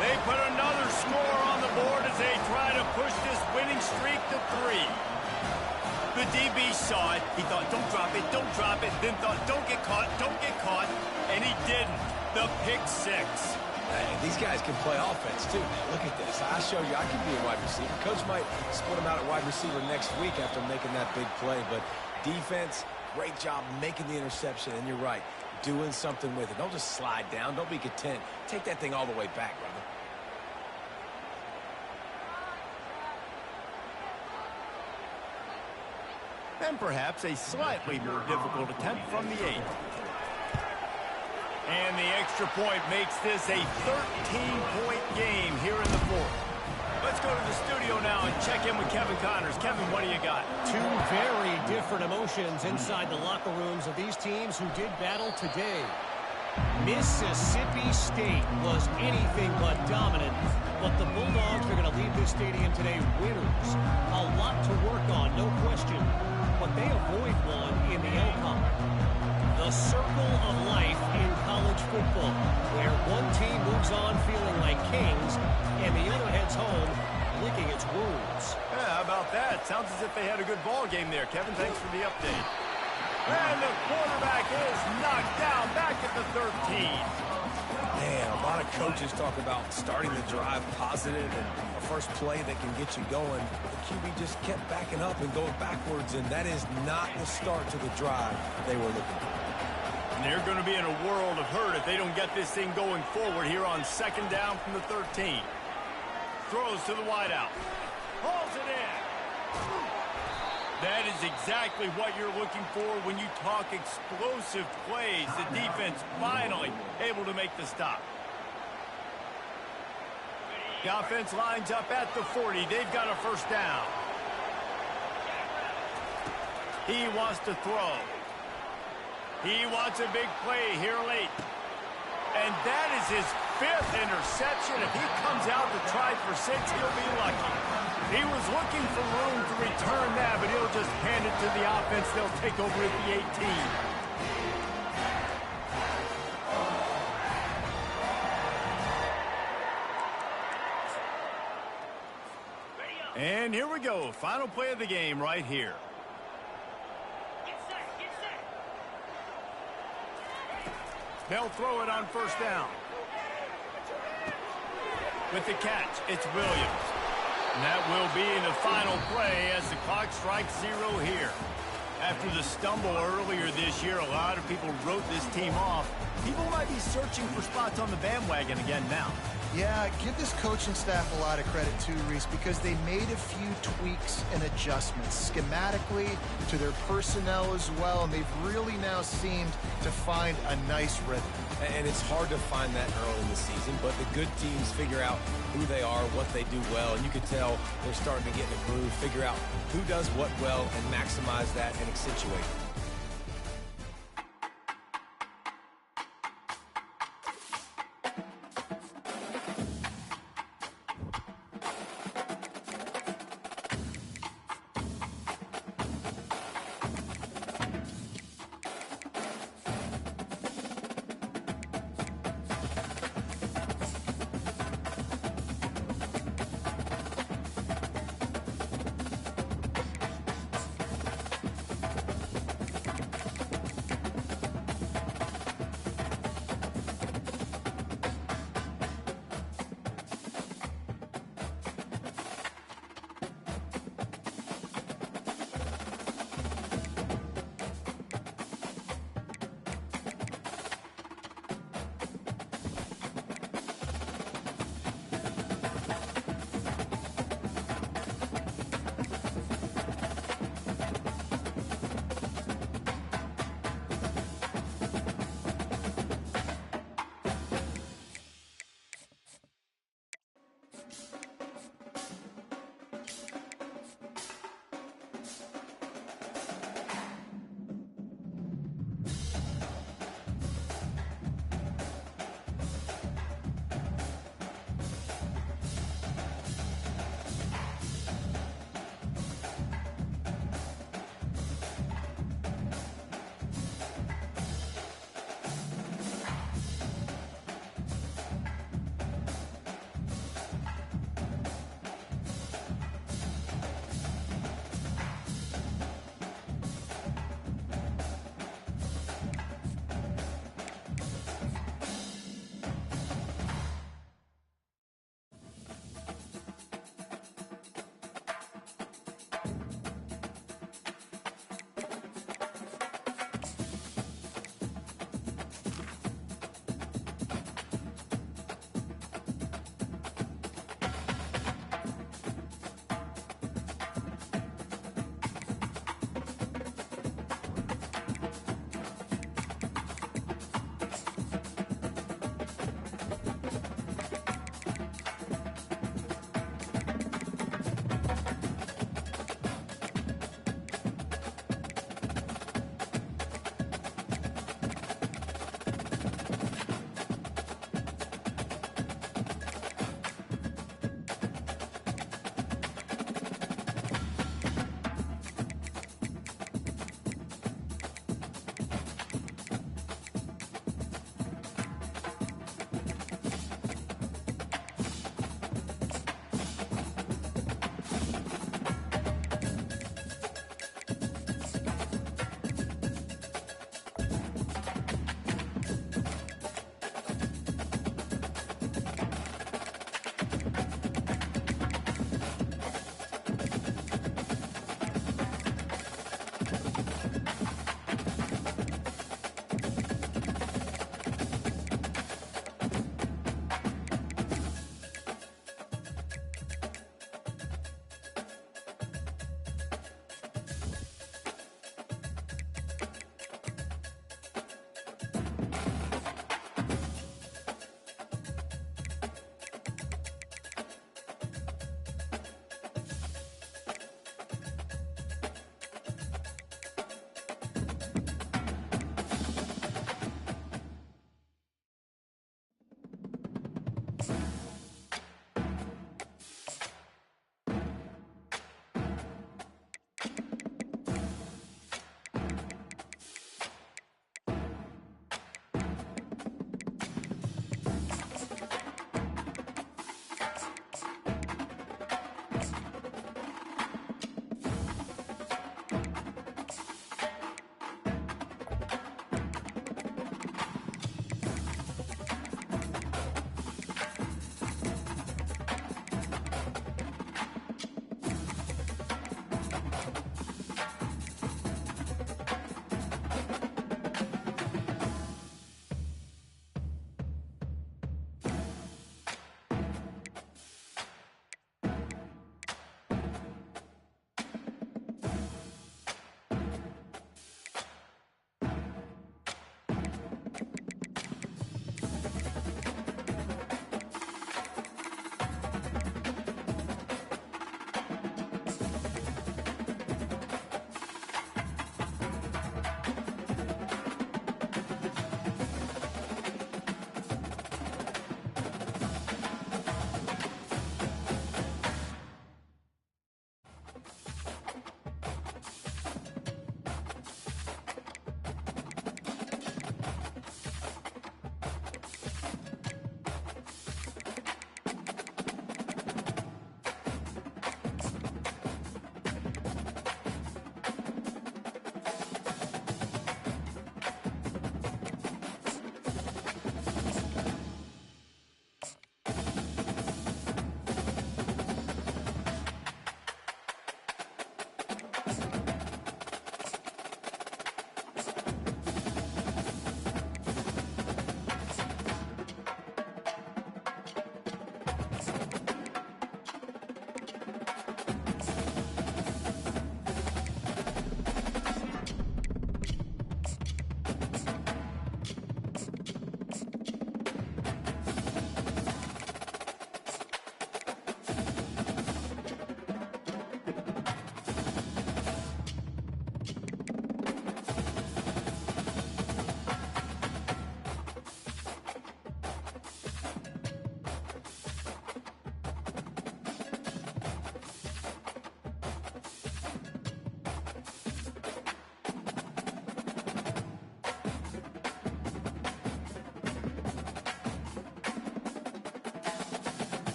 They put another score on the board as they try to push this winning streak to 3. The DB saw it. He thought, don't drop it, don't drop it. Then thought, don't get caught, don't get caught. And he didn't. The pick 6. Hey, these guys can play offense, too, man. Look at this. I show you I can be a wide receiver. Coach might split him out at wide receiver next week after making that big play. But defense, great job making the interception. And you're right, doing something with it. Don't just slide down. Don't be content. Take that thing all the way back, brother. And perhaps a slightly more difficult attempt from the 8. And the extra point makes this a 13-point game here in the 4th. Let's go to the studio now and check in with Kevin Connors. Kevin, what do you got? Two very different emotions inside the locker rooms of these teams who did battle today. Mississippi State was anything but dominant, but the Bulldogs are going to leave this stadium today winners. A lot to work on, no question, but they avoid one in the outcome. The circle of life in college football, where one team moves on feeling like kings, and the other heads home licking its wounds. Yeah, how about that? Sounds as if they had a good ball game there. Kevin, thanks for the update. And the quarterback is knocked down back at the 13. Man, a lot of coaches talk about starting the drive positive and a first play that can get you going. The QB just kept backing up and going backwards, and that is not the start to the drive they were looking for. And they're going to be in a world of hurt if they don't get this thing going forward here on second down from the 13. Throws to the wideout. Hauls it in. That is exactly what you're looking for when you talk explosive plays. The defense finally able to make the stop. The offense lines up at the 40. They've got a first down. He wants to throw. He wants a big play here late. And that is his 5th interception. If he comes out to try for 6, he'll be lucky. He was looking for room to return that, but he'll just hand it to the offense. They'll take over at the 18. And here we go. Final play of the game right here. They'll throw it on first down. With the catch, it's Williams. And that will be the final play as the clock strikes 0 here. After the stumble earlier this year, a lot of people wrote this team off. People might be searching for spots on the bandwagon again now. Yeah, give this coaching staff a lot of credit too, Reese, because they made a few tweaks and adjustments schematically to their personnel as well, and they've really now seemed to find a nice rhythm. And it's hard to find that early in the season, but the good teams figure out who they are, what they do well, and you can tell they're starting to get in a groove, figure out who does what well, and maximize that and accentuate it.